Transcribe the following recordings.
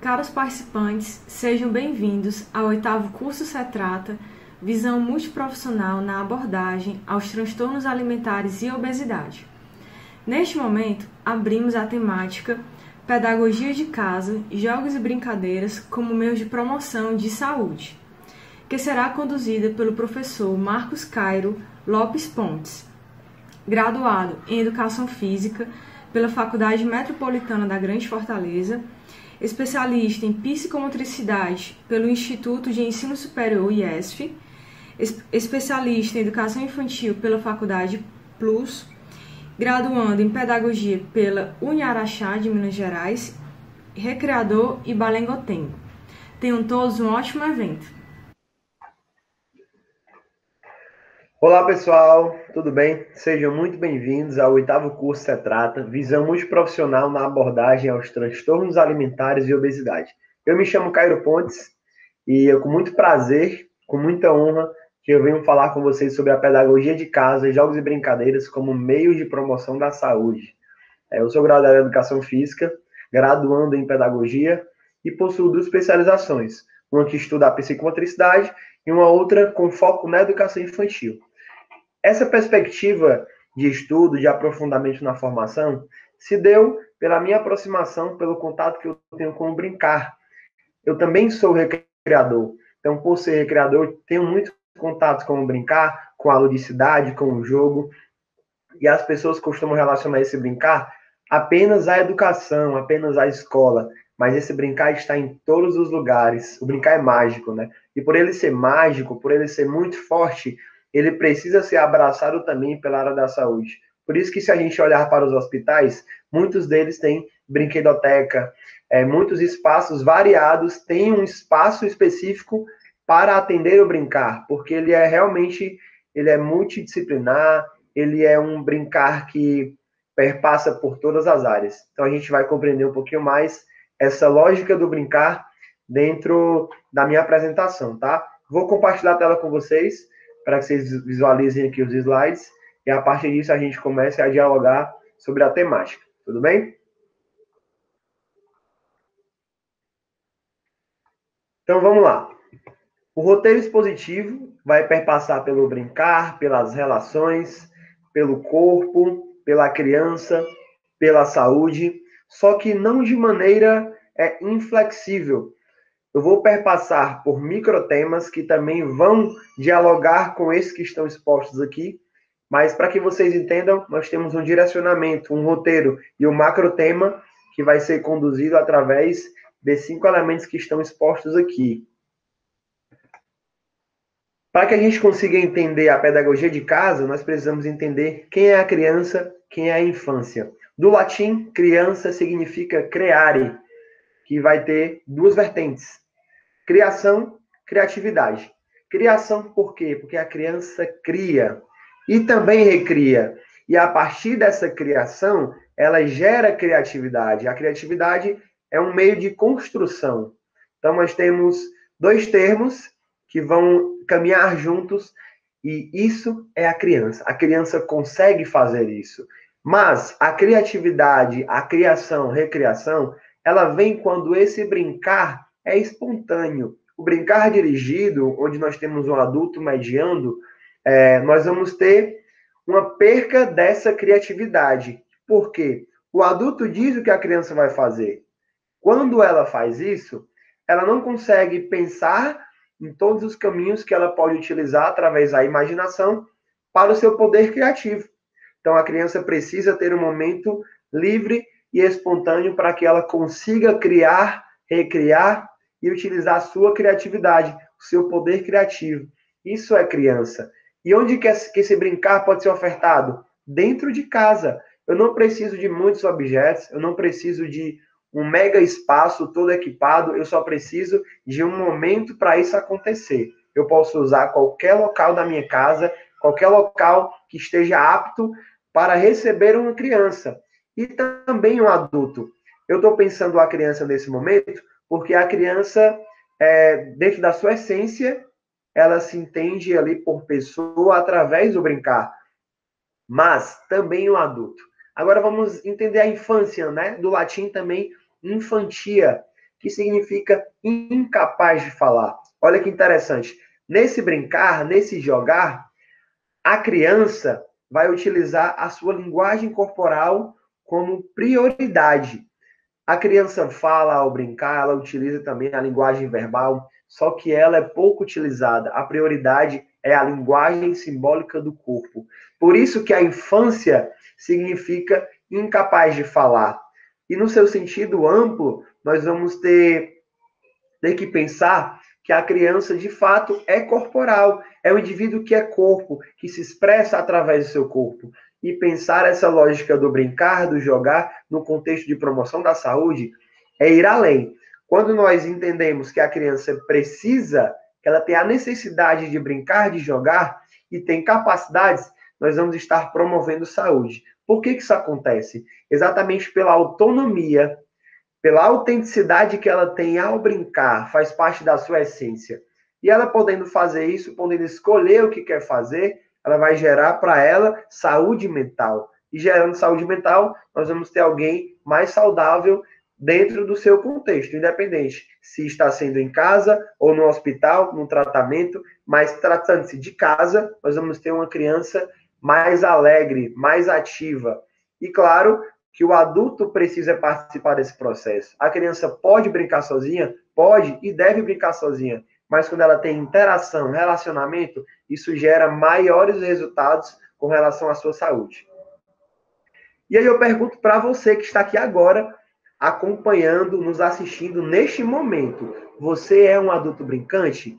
Caros participantes, sejam bem-vindos ao 8º curso CETRATA, Visão Multiprofissional na Abordagem aos Transtornos Alimentares e Obesidade. Neste momento, abrimos a temática Pedagogia de Casa, Jogos e Brincadeiras como Meios de Promoção de Saúde, que será conduzida pelo professor Marcos Cairo Lopes Pontes, graduado em Educação Física pela Faculdade Metropolitana da Grande Fortaleza, especialista em psicomotricidade pelo Instituto de Ensino Superior IESF, especialista em educação infantil pela Faculdade Plus, graduando em pedagogia pela Uniaraxá de Minas Gerais, recreador e balengotengo. Tenham todos um ótimo evento. Olá pessoal, tudo bem? Sejam muito bem-vindos ao 8º curso CETRATA, Visão Multiprofissional na Abordagem aos Transtornos Alimentares e Obesidade. Eu me chamo Cairo Pontes e com muito prazer, com muita honra, que eu venho falar com vocês sobre a pedagogia de casa, jogos e brincadeiras como meios de promoção da saúde. Eu sou graduado em Educação Física, graduando em Pedagogia e possuo 2 especializações, uma que estuda a psicomotricidade e uma outra com foco na educação infantil. Essa perspectiva de estudo, de aprofundamento na formação, se deu pela minha aproximação, pelo contato que eu tenho com o brincar. Eu também sou recreador, então, por ser recreador, eu tenho muito contato com o brincar, com a ludicidade, com o jogo, e as pessoas costumam relacionar esse brincar apenas à educação, apenas à escola, mas esse brincar está em todos os lugares. O brincar é mágico, né? E por ele ser mágico, por ele ser muito forte, ele precisa ser abraçado também pela área da saúde. Por isso que se a gente olhar para os hospitais, muitos deles têm brinquedoteca, muitos espaços variados têm um espaço específico para atender o brincar, porque ele é realmente, ele é multidisciplinar, ele é um brincar que perpassa por todas as áreas. Então a gente vai compreender um pouquinho mais essa lógica do brincar dentro da minha apresentação, tá? Vou compartilhar a tela com vocês, para que vocês visualizem aqui os slides, e a partir disso a gente comece a dialogar sobre a temática. Tudo bem? Então vamos lá. O roteiro expositivo vai perpassar pelo brincar, pelas relações, pelo corpo, pela criança, pela saúde, só que não de maneira inflexível. Eu vou perpassar por microtemas que também vão dialogar com esses que estão expostos aqui, mas para que vocês entendam, nós temos um direcionamento, um roteiro e um macrotema que vai ser conduzido através de 5 elementos que estão expostos aqui. Para que a gente consiga entender a pedagogia de casa, nós precisamos entender quem é a criança, quem é a infância. Do latim, criança significa creare, que vai ter 2 vertentes. Criação, criatividade. Criação por quê? Porque a criança cria e também recria. E a partir dessa criação, ela gera criatividade. A criatividade é um meio de construção. Então, nós temos 2 termos que vão caminhar juntos e isso é a criança. A criança consegue fazer isso. Mas a criatividade, a criação, recriação, ela vem quando esse brincar é espontâneo. O brincar dirigido, onde nós temos um adulto mediando, nós vamos ter uma perca dessa criatividade. Por quê? O adulto diz o que a criança vai fazer. Quando ela faz isso, ela não consegue pensar em todos os caminhos que ela pode utilizar através da imaginação para o seu poder criativo. Então, a criança precisa ter um momento livre e espontâneo para que ela consiga criar, recriar e utilizar a sua criatividade, o seu poder criativo. Isso é criança. E onde que esse brincar pode ser ofertado? Dentro de casa. Eu não preciso de muitos objetos, eu não preciso de um mega espaço todo equipado, eu só preciso de um momento para isso acontecer. Eu posso usar qualquer local da minha casa, qualquer local que esteja apto para receber uma criança. E também um adulto. Eu estou pensando a criança nesse momento, porque a criança, dentro da sua essência, ela se entende ali por pessoa através do brincar. Mas também o adulto. Agora vamos entender a infância, né? Do latim também, infantia. que significa incapaz de falar. Olha que interessante. Nesse brincar, nesse jogar, a criança vai utilizar a sua linguagem corporal como prioridade. A criança fala ao brincar, ela utiliza também a linguagem verbal, só que ela é pouco utilizada. A prioridade é a linguagem simbólica do corpo. Por isso que a infância significa incapaz de falar. E no seu sentido amplo, nós vamos ter que pensar que a criança, de fato, é corporal. É um indivíduo que é corpo, que se expressa através do seu corpo. E pensar essa lógica do brincar, do jogar, no contexto de promoção da saúde, é ir além. Quando nós entendemos que a criança precisa, que ela tem a necessidade de brincar, de jogar, e tem capacidades, nós vamos estar promovendo saúde. Por que isso acontece? Exatamente pela autonomia, pela autenticidade que ela tem ao brincar, faz parte da sua essência. E ela podendo fazer isso, podendo escolher o que quer fazer, ela vai gerar para ela saúde mental. E gerando saúde mental, nós vamos ter alguém mais saudável dentro do seu contexto, independente se está sendo em casa ou no hospital, no tratamento, mas tratando-se de casa, nós vamos ter uma criança mais alegre, mais ativa. E claro, que o adulto precisa participar desse processo. A criança pode brincar sozinha? Pode e deve brincar sozinha. Mas quando ela tem interação, relacionamento, isso gera maiores resultados com relação à sua saúde. E aí eu pergunto para você que está aqui agora, acompanhando, nos assistindo neste momento. Você é um adulto brincante?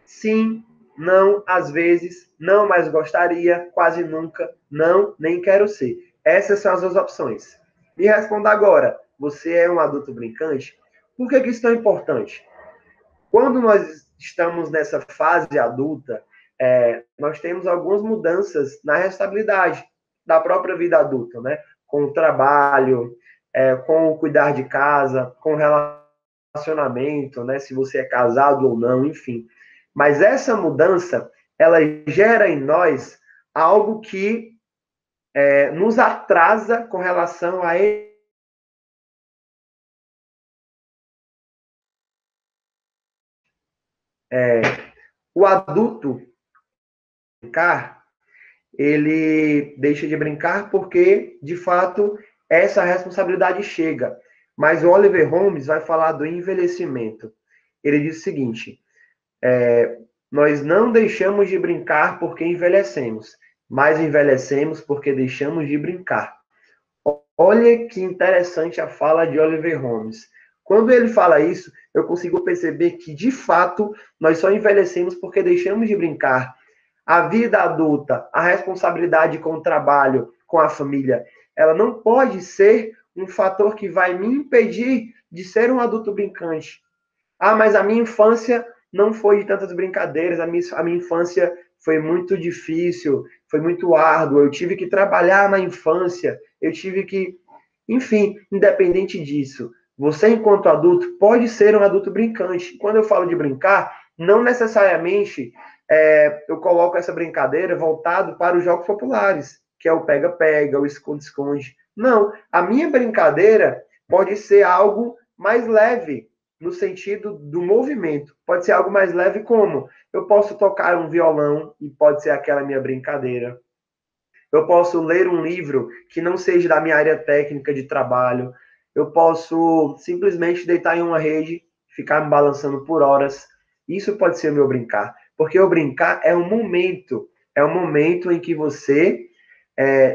Sim, não, às vezes, não, mas gostaria, quase nunca, não, nem quero ser. Essas são as duas opções. Me responda agora, você é um adulto brincante? Por que isso é tão importante? Quando nós estamos nessa fase adulta, nós temos algumas mudanças na responsabilidade da própria vida adulta, né? Com o trabalho, com o cuidar de casa, com o relacionamento, né? Se você é casado ou não, enfim. Mas essa mudança, ela gera em nós algo que nos atrasa com relação a ele. O adulto brincar, ele deixa de brincar porque, de fato, essa responsabilidade chega. Mas o Oliver Holmes vai falar do envelhecimento. Ele diz o seguinte: nós não deixamos de brincar porque envelhecemos, mas envelhecemos porque deixamos de brincar. Olha que interessante a fala de Oliver Holmes. Quando ele fala isso, eu consigo perceber que, de fato, nós só envelhecemos porque deixamos de brincar. A vida adulta, a responsabilidade com o trabalho, com a família, ela não pode ser um fator que vai me impedir de ser um adulto brincante. Ah, mas a minha infância não foi de tantas brincadeiras, a minha infância foi muito difícil, foi muito árdua, eu tive que trabalhar na infância, eu tive que... Enfim, independente disso, você, enquanto adulto, pode ser um adulto brincante. Quando eu falo de brincar, não necessariamente eu coloco essa brincadeira voltado para os jogos populares, que é o pega-pega, o esconde-esconde. Não, a minha brincadeira pode ser algo mais leve, no sentido do movimento. Pode ser algo mais leve como? Eu posso tocar um violão e pode ser aquela minha brincadeira. Eu posso ler um livro que não seja da minha área técnica de trabalho. Eu posso simplesmente deitar em uma rede, ficar me balançando por horas. Isso pode ser o meu brincar. Porque o brincar é um momento em que você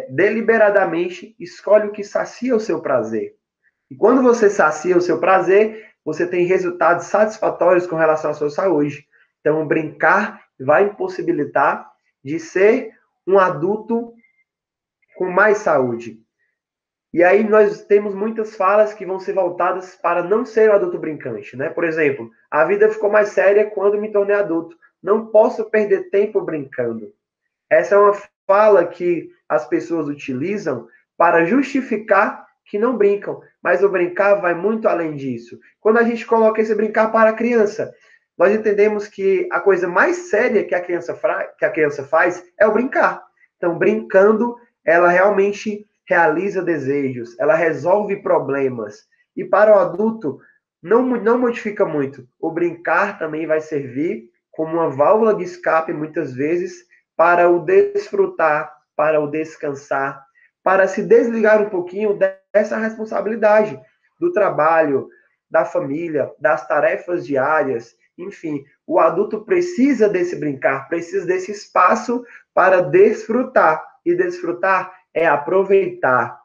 deliberadamente escolhe o que sacia o seu prazer. E quando você sacia o seu prazer, você tem resultados satisfatórios com relação à sua saúde. Então, brincar vai impossibilitar de ser um adulto com mais saúde. E aí nós temos muitas falas que vão ser voltadas para não ser um adulto brincante, né? Por exemplo, a vida ficou mais séria quando me tornei adulto. Não posso perder tempo brincando. Essa é uma fala que as pessoas utilizam para justificar que não brincam, mas o brincar vai muito além disso. Quando a gente coloca esse brincar para a criança, nós entendemos que a coisa mais séria que a criança faz é o brincar. Então, brincando, ela realmente realiza desejos, ela resolve problemas. E para o adulto, não modifica muito. O brincar também vai servir como uma válvula de escape, muitas vezes, para o desfrutar, para o descansar, para se desligar um pouquinho dessa responsabilidade do trabalho, da família, das tarefas diárias, enfim, o adulto precisa desse brincar, precisa desse espaço para desfrutar. E desfrutar é aproveitar,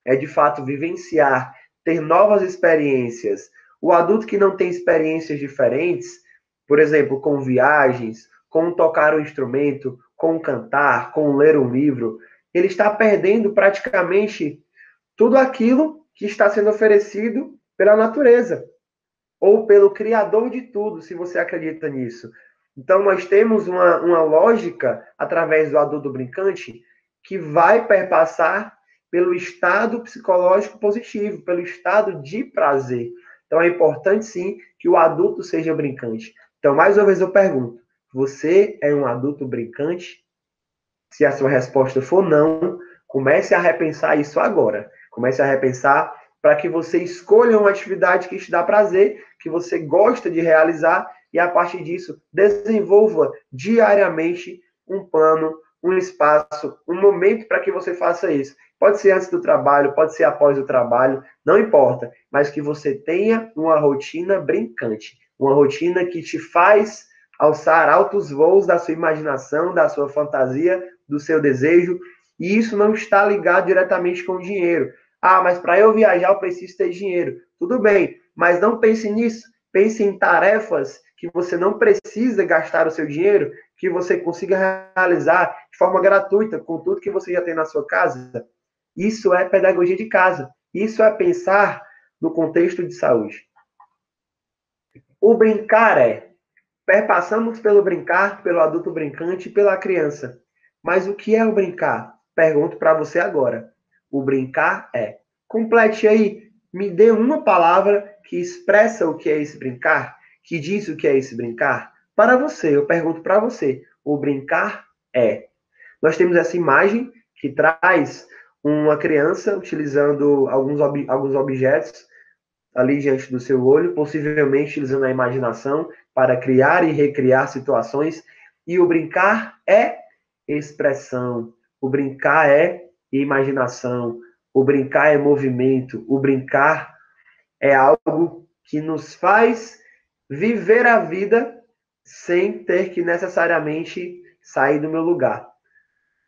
é de fato vivenciar, ter novas experiências. O adulto que não tem experiências diferentes, por exemplo, com viagens, com tocar um instrumento, com cantar, com ler um livro, ele está perdendo praticamente tudo aquilo que está sendo oferecido pela natureza ou pelo Criador de tudo, se você acredita nisso. Então, nós temos uma lógica, através do adulto brincante, que vai perpassar pelo estado psicológico positivo, pelo estado de prazer. Então, é importante, sim, que o adulto seja brincante. Então, mais uma vez eu pergunto, você é um adulto brincante? Se a sua resposta for não, comece a repensar isso agora. Comece a repensar para que você escolha uma atividade que te dá prazer, que você gosta de realizar, e a partir disso, desenvolva diariamente um plano, um espaço, um momento para que você faça isso. Pode ser antes do trabalho, pode ser após o trabalho, não importa, mas que você tenha uma rotina brincante, uma rotina que te faz alçar altos voos da sua imaginação, da sua fantasia, do seu desejo, e isso não está ligado diretamente com o dinheiro. Ah, mas para eu viajar eu preciso ter dinheiro. Tudo bem, mas não pense nisso. Pense em tarefas que você não precisa gastar o seu dinheiro, que você consiga realizar de forma gratuita, com tudo que você já tem na sua casa. Isso é pedagogia de casa. Isso é pensar no contexto de saúde. O brincar perpassamos pelo brincar, pelo adulto brincante e pela criança. Mas o que é o brincar? Pergunto para você agora. O brincar é. Complete aí. Me dê uma palavra que expressa o que é esse brincar, que diz o que é esse brincar. Para você, eu pergunto para você. O brincar é. Nós temos essa imagem que traz uma criança utilizando alguns objetos ali diante do seu olho, possivelmente utilizando a imaginação para criar e recriar situações. E o brincar é expressão, o brincar é imaginação, o brincar é movimento, o brincar é algo que nos faz viver a vida sem ter que necessariamente sair do meu lugar.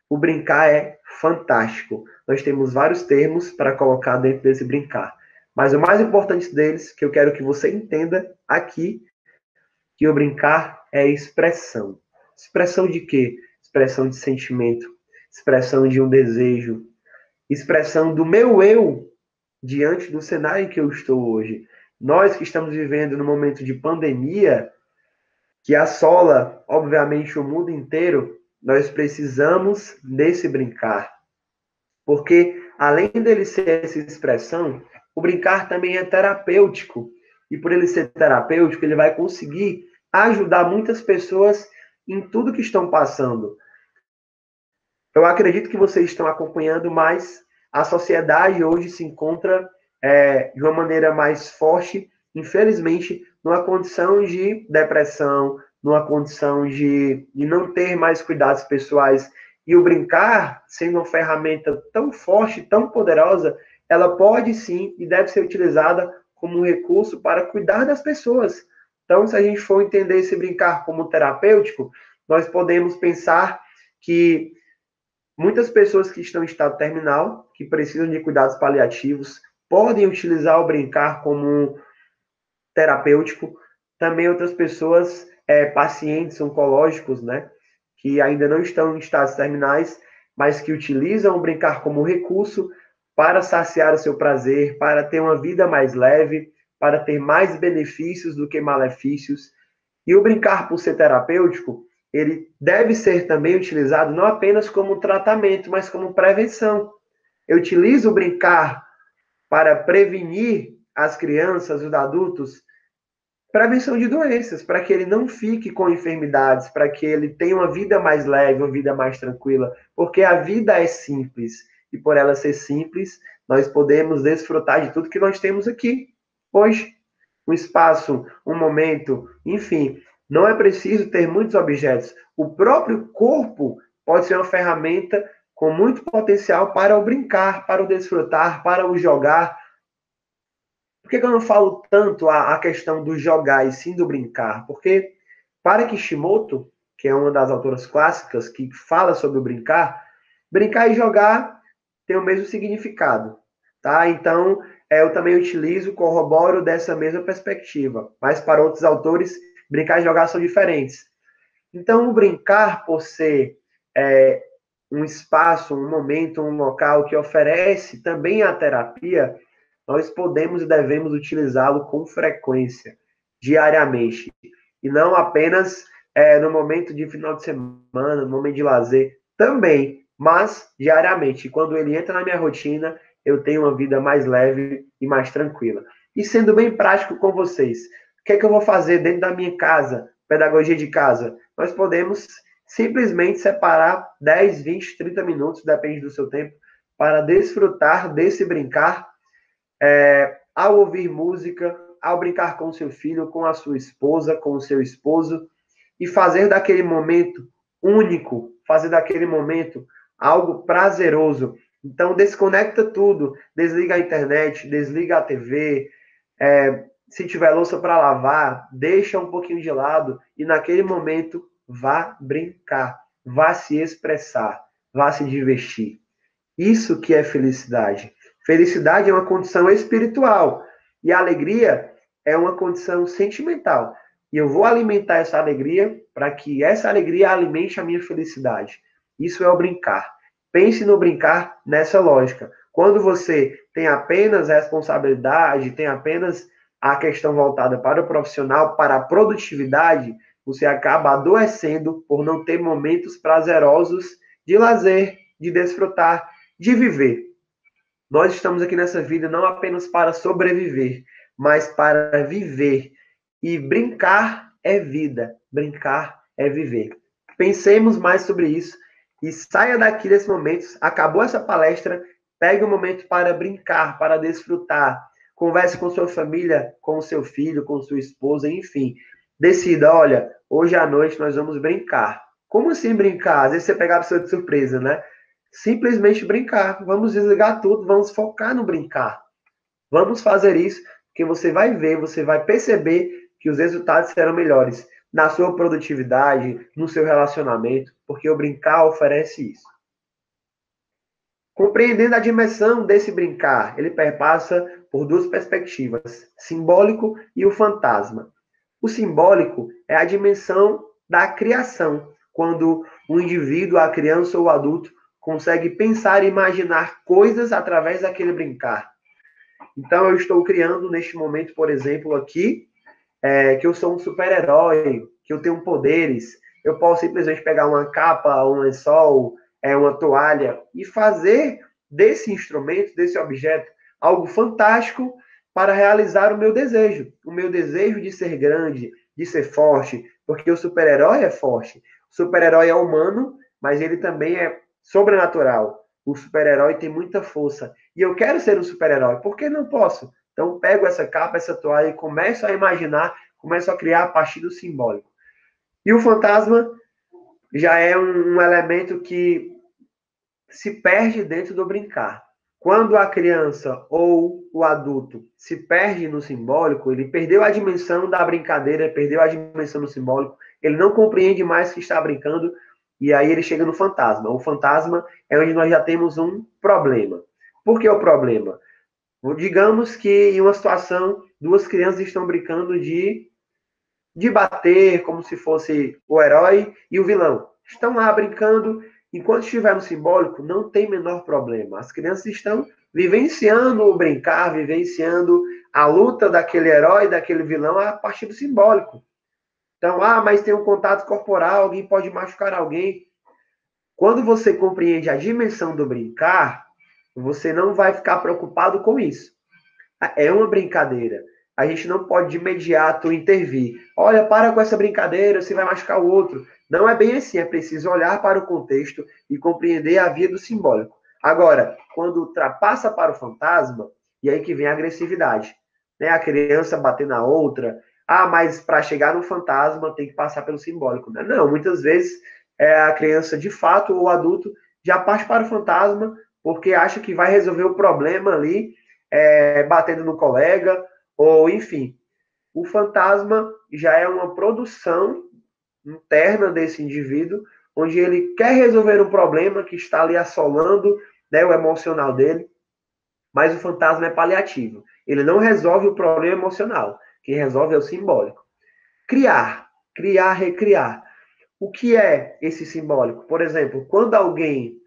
O brincar é fantástico. Nós temos vários termos para colocar dentro desse brincar. Mas o mais importante deles, que eu quero que você entenda aqui, que o brincar é expressão. Expressão de quê? Expressão de sentimento, expressão de um desejo, expressão do meu eu diante do cenário em que eu estou hoje. Nós que estamos vivendo no momento de pandemia, que assola, obviamente, o mundo inteiro, nós precisamos desse brincar. Porque, além dele ser essa expressão, o brincar também é terapêutico. E por ele ser terapêutico, ele vai conseguir ajudar muitas pessoas em tudo que estão passando. Eu acredito que vocês estão acompanhando, mas a sociedade hoje se encontra de uma maneira mais forte, infelizmente, numa condição de depressão, numa condição de não ter mais cuidados pessoais. E o brincar, sendo uma ferramenta tão forte, tão poderosa, ela pode sim e deve ser utilizada como um recurso para cuidar das pessoas. Então, se a gente for entender esse brincar como terapêutico, nós podemos pensar que muitas pessoas que estão em estado terminal, que precisam de cuidados paliativos, podem utilizar o brincar como terapêutico. Também outras pessoas, pacientes oncológicos, né, que ainda não estão em estados terminais, mas que utilizam o brincar como recurso para saciar o seu prazer, para ter uma vida mais leve, para ter mais benefícios do que malefícios. E o brincar, por ser terapêutico, ele deve ser também utilizado não apenas como tratamento, mas como prevenção. Eu utilizo o brincar para prevenir as crianças, os adultos, prevenção de doenças, para que ele não fique com enfermidades, para que ele tenha uma vida mais leve, uma vida mais tranquila, porque a vida é simples, e por ela ser simples, nós podemos desfrutar de tudo que nós temos aqui hoje. um espaço, um momento, enfim, não é preciso ter muitos objetos. O próprio corpo pode ser uma ferramenta com muito potencial para o brincar, para o desfrutar, para o jogar. Por que eu não falo tanto a questão do jogar e sim do brincar? Porque para Kishimoto, que é uma das autoras clássicas que fala sobre o brincar, brincar e jogar tem o mesmo significado, tá? Então, eu também utilizo, corroboro dessa mesma perspectiva, mas para outros autores, brincar e jogar são diferentes. Então, o brincar, por ser um espaço, um momento, um local que oferece também a terapia, nós podemos e devemos utilizá-lo com frequência, diariamente, e não apenas no momento de final de semana, no momento de lazer, também, mas diariamente. E quando ele entra na minha rotina, eu tenho uma vida mais leve e mais tranquila. E sendo bem prático com vocês, o que é que eu vou fazer dentro da minha casa, pedagogia de casa? Nós podemos simplesmente separar 10, 20, 30 minutos, depende do seu tempo, para desfrutar desse brincar, ao ouvir música, ao brincar com seu filho, com a sua esposa, com o seu esposo, e fazer daquele momento único, fazer daquele momento algo prazeroso. Então, desconecta tudo, desliga a internet, desliga a TV, se tiver louça para lavar, deixa um pouquinho de lado e naquele momento vá brincar, vá se expressar, vá se divertir. Isso que é felicidade. Felicidade é uma condição espiritual e a alegria é uma condição sentimental. E eu vou alimentar essa alegria para que essa alegria alimente a minha felicidade. Isso é o brincar. Pense no brincar nessa lógica. Quando você tem apenas responsabilidade, tem apenas a questão voltada para o profissional, para a produtividade, você acaba adoecendo por não ter momentos prazerosos de lazer, de desfrutar, de viver. Nós estamos aqui nessa vida não apenas para sobreviver, mas para viver. E brincar é vida, brincar é viver. Pensemos mais sobre isso e saia daqui desse momento. Acabou essa palestra, pegue um momento para brincar, para desfrutar. Converse com sua família, com o seu filho, com sua esposa, enfim. Decida, olha, hoje à noite nós vamos brincar. Como assim brincar? Às vezes você pega a pessoa de surpresa, né? Simplesmente brincar. Vamos desligar tudo, vamos focar no brincar. Vamos fazer isso, que você vai ver, você vai perceber que os resultados serão melhores na sua produtividade, no seu relacionamento, porque o brincar oferece isso. Compreendendo a dimensão desse brincar, ele perpassa por duas perspectivas, simbólico e o fantasma. O simbólico é a dimensão da criação, quando o indivíduo, a criança ou o adulto, consegue pensar e imaginar coisas através daquele brincar. Então, eu estou criando neste momento, por exemplo, aqui, que eu sou um super-herói, que eu tenho poderes. Eu posso simplesmente pegar uma capa, um lençol, uma toalha e fazer desse instrumento, desse objeto, algo fantástico para realizar o meu desejo de ser grande, de ser forte, porque o super-herói é forte. O super-herói é humano, mas ele também é sobrenatural. O super-herói tem muita força. E eu quero ser um super-herói. Por que não posso? Então, pego essa capa, essa toalha e começo a imaginar, começo a criar a partir do simbólico. E o fantasma já é um elemento que se perde dentro do brincar. Quando a criança ou o adulto se perde no simbólico, ele perdeu a dimensão da brincadeira, perdeu a dimensão do simbólico, ele não compreende mais que está brincando, e aí ele chega no fantasma. O fantasma é onde nós já temos um problema. Por que o problema? Digamos que em uma situação, duas crianças estão brincando de bater, como se fosse o herói e o vilão. Estão lá brincando, enquanto estiver no simbólico, não tem menor problema. As crianças estão vivenciando o brincar, vivenciando a luta daquele herói, daquele vilão, a partir do simbólico. Então, mas tem um contato corporal, alguém pode machucar alguém. Quando você compreende a dimensão do brincar, você não vai ficar preocupado com isso. É uma brincadeira. A gente não pode de imediato intervir. Olha, para com essa brincadeira, você vai machucar o outro. Não é bem assim, é preciso olhar para o contexto e compreender a via do simbólico. Agora, quando ultrapassa para o fantasma, e aí que vem a agressividade. né? A criança bater na outra. Ah, mas para chegar no fantasma tem que passar pelo simbólico, né? Não, muitas vezes a criança, de fato, ou o adulto, já parte para o fantasma porque acha que vai resolver o problema ali, batendo no colega, ou enfim. O fantasma já é uma produção interna desse indivíduo, onde ele quer resolver um problema que está ali assolando, né, o emocional dele, mas o fantasma é paliativo. Ele não resolve o problema emocional. Quem resolve é o simbólico. Criar, recriar. O que é esse simbólico? Por exemplo, quando alguém...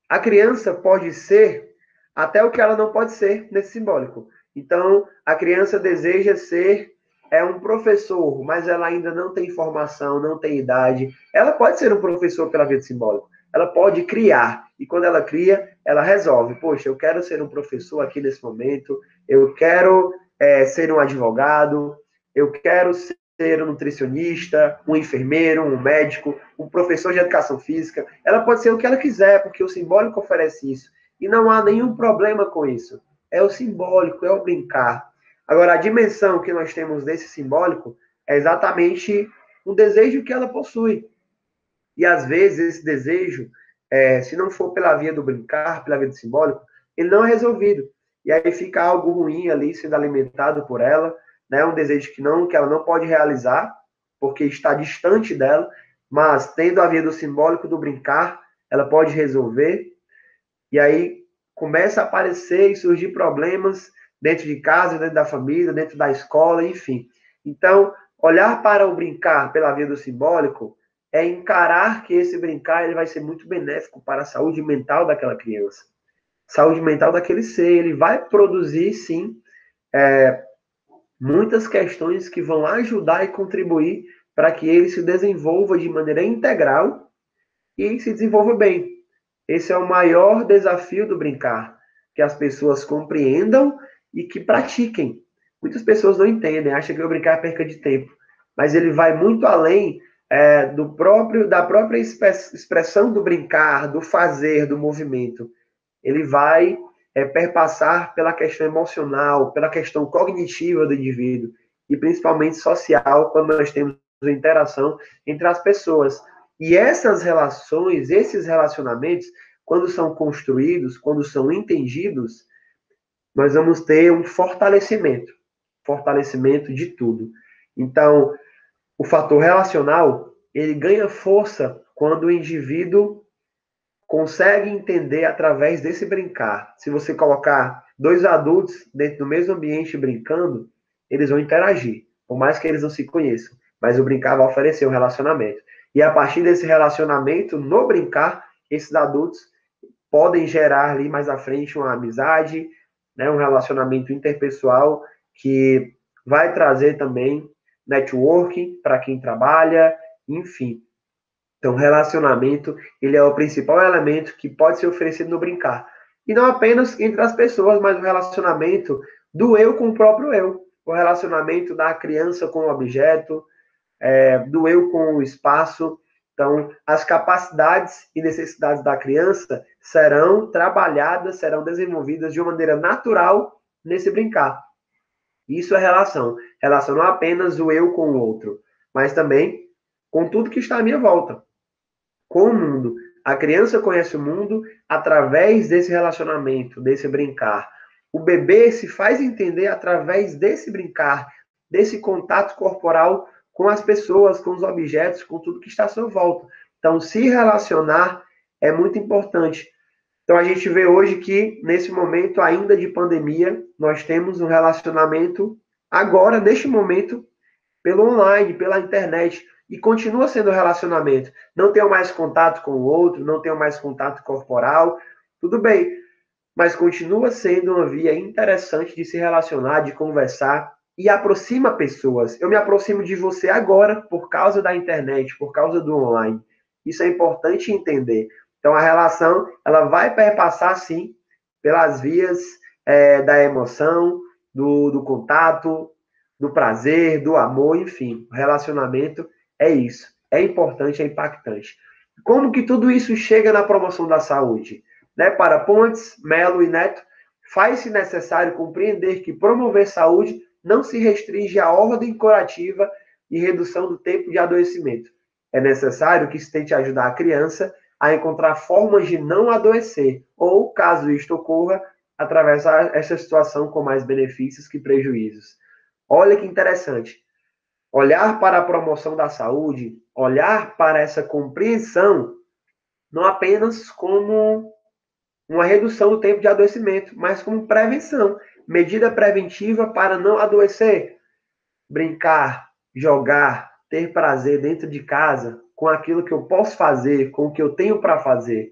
a criança pode ser até o que ela não pode ser nesse simbólico. Então, a criança deseja ser um professor, mas ela ainda não tem formação, não tem idade. Ela pode ser um professor pela via do simbólico. Ela pode criar. E quando ela cria, ela resolve. Poxa, eu quero ser um professor aqui nesse momento. Eu quero ser um advogado. Eu quero ser um nutricionista, um enfermeiro, um médico, um professor de educação física. Ela pode ser o que ela quiser, porque o simbólico oferece isso. E não há nenhum problema com isso. É o simbólico, é o brincar. Agora, a dimensão que nós temos desse simbólico é exatamente um desejo que ela possui. E, às vezes, esse desejo, se não for pela via do brincar, pela via do simbólico, ele não é resolvido. E aí fica algo ruim ali sendo alimentado por ela, né? Um desejo que ela não pode realizar, porque está distante dela, mas tendo a via do simbólico, do brincar, ela pode resolver. E aí começa a aparecer e surgir problemas dentro de casa, dentro da família, dentro da escola, enfim. Então, olhar para o brincar pela via do simbólico é encarar que esse brincar ele vai ser muito benéfico para a saúde mental daquela criança, saúde mental daquele ser. Ele vai produzir, sim, muitas questões que vão ajudar e contribuir para que ele se desenvolva de maneira integral e se desenvolva bem. Esse é o maior desafio do brincar, que as pessoas compreendam e que pratiquem. Muitas pessoas não entendem, acham que o brincar é perca de tempo, mas ele vai muito além da própria expressão do brincar, do fazer, do movimento. Ele vai perpassar pela questão emocional, pela questão cognitiva do indivíduo e principalmente social, quando nós temos a interação entre as pessoas. E essas relações, esses relacionamentos, quando são construídos, quando são entendidos, nós vamos ter um fortalecimento de tudo. Então, o fator relacional, ele ganha força quando o indivíduo consegue entender através desse brincar. Se você colocar dois adultos dentro do mesmo ambiente brincando, eles vão interagir, por mais que eles não se conheçam. Mas o brincar vai oferecer um relacionamento. E a partir desse relacionamento, no brincar, esses adultos podem gerar ali mais à frente uma amizade, né, um relacionamento interpessoal que vai trazer também networking para quem trabalha, enfim. Então, relacionamento, ele é o principal elemento que pode ser oferecido no brincar. E não apenas entre as pessoas, mas o relacionamento do eu com o próprio eu. O relacionamento da criança com o objeto, do eu com o espaço. Então, as capacidades e necessidades da criança serão trabalhadas, serão desenvolvidas de uma maneira natural nesse brincar. Isso é relação. Relação não apenas o eu com o outro, mas também com tudo que está à minha volta, com o mundo. A criança conhece o mundo através desse relacionamento, desse brincar. O bebê se faz entender através desse brincar, desse contato corporal com as pessoas, com os objetos, com tudo que está à sua volta. Então, se relacionar é muito importante. Então, a gente vê hoje que, nesse momento ainda de pandemia, nós temos um relacionamento, agora, neste momento, pelo online, pela internet, e continua sendo relacionamento. Não tenho mais contato com o outro, não tenho mais contato corporal, tudo bem, mas continua sendo uma via interessante de se relacionar, de conversar, e aproxima pessoas. Eu me aproximo de você agora por causa da internet, por causa do online. Isso é importante entender. Então, a relação, ela vai perpassar, sim, pelas vias da emoção, do contato, do prazer, do amor, enfim. O relacionamento é isso. É importante, é impactante. Como que tudo isso chega na promoção da saúde? Né? Para Pontes, Melo e Neto, faz-se necessário compreender que promover saúde não se restringe à ordem curativa e redução do tempo de adoecimento. É necessário que se tente ajudar a criança a encontrar formas de não adoecer, ou, caso isto ocorra, atravessar essa situação com mais benefícios que prejuízos. Olha que interessante. Olhar para a promoção da saúde, olhar para essa compreensão, não apenas como uma redução do tempo de adoecimento, mas como prevenção, medida preventiva para não adoecer. Brincar, jogar, ter prazer dentro de casa, com aquilo que eu posso fazer, com o que eu tenho para fazer.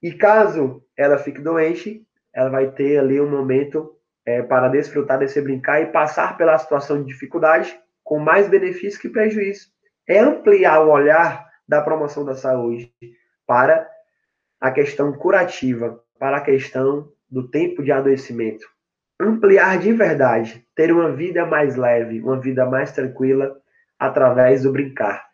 E caso ela fique doente, ela vai ter ali um momento para desfrutar desse brincar e passar pela situação de dificuldade com mais benefício que prejuízo. É ampliar o olhar da promoção da saúde para a questão curativa, para a questão do tempo de adoecimento. Ampliar de verdade, ter uma vida mais leve, uma vida mais tranquila através do brincar.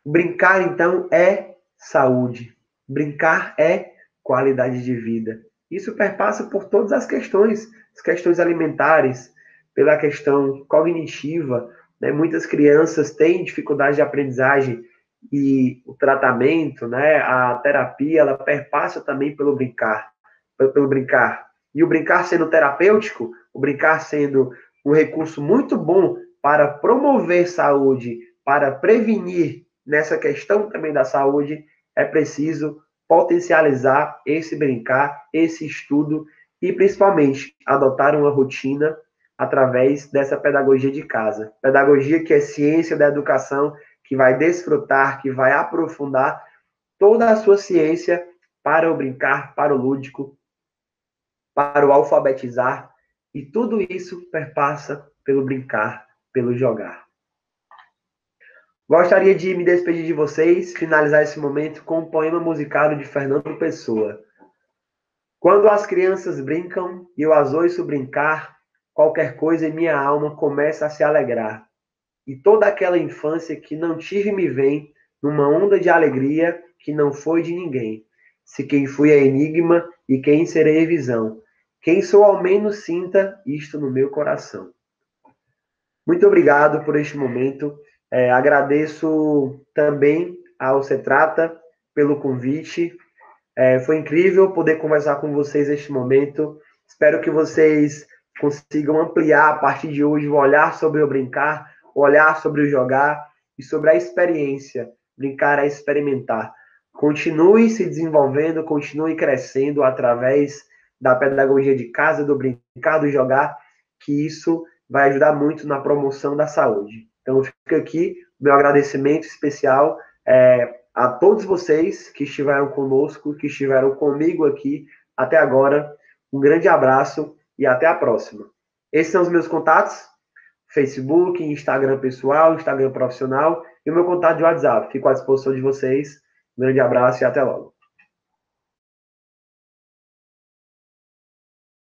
Brincar, então, é saúde. Brincar é qualidade de vida. Isso perpassa por todas as questões alimentares, pela questão cognitiva, né? Muitas crianças têm dificuldade de aprendizagem e o tratamento, né? A terapia, ela perpassa também pelo brincar. E o brincar sendo terapêutico, o brincar sendo um recurso muito bom para promover saúde, para prevenir nessa questão também da saúde, é preciso potencializar esse brincar, esse estudo e, principalmente, adotar uma rotina através dessa pedagogia de casa. Pedagogia que é ciência da educação, que vai desfrutar, que vai aprofundar toda a sua ciência para o brincar, para o lúdico, para o alfabetizar, e tudo isso perpassa pelo brincar, pelo jogar. Gostaria de me despedir de vocês, finalizar esse momento com um poema musicado de Fernando Pessoa. Quando as crianças brincam e eu as ouço brincar, qualquer coisa em minha alma começa a se alegrar. E toda aquela infância que não tive me vem numa onda de alegria que não foi de ninguém. Se quem fui é enigma e quem serei é visão. Quem sou ao menos sinta isto no meu coração. Muito obrigado por este momento. Agradeço também ao Cetrata pelo convite. Foi incrível poder conversar com vocês neste momento. Espero que vocês consigam ampliar a partir de hoje o olhar sobre o brincar, o olhar sobre o jogar e sobre a experiência. Brincar é experimentar. Continue se desenvolvendo, continue crescendo através da pedagogia de casa, do brincar, do jogar, que isso vai ajudar muito na promoção da saúde. Então, fica aqui meu agradecimento especial a todos vocês que estiveram conosco, que estiveram comigo aqui até agora. Um grande abraço e até a próxima. Esses são os meus contatos: Facebook, Instagram pessoal, Instagram profissional e o meu contato de WhatsApp. Fico à disposição de vocês. Um grande abraço e até logo.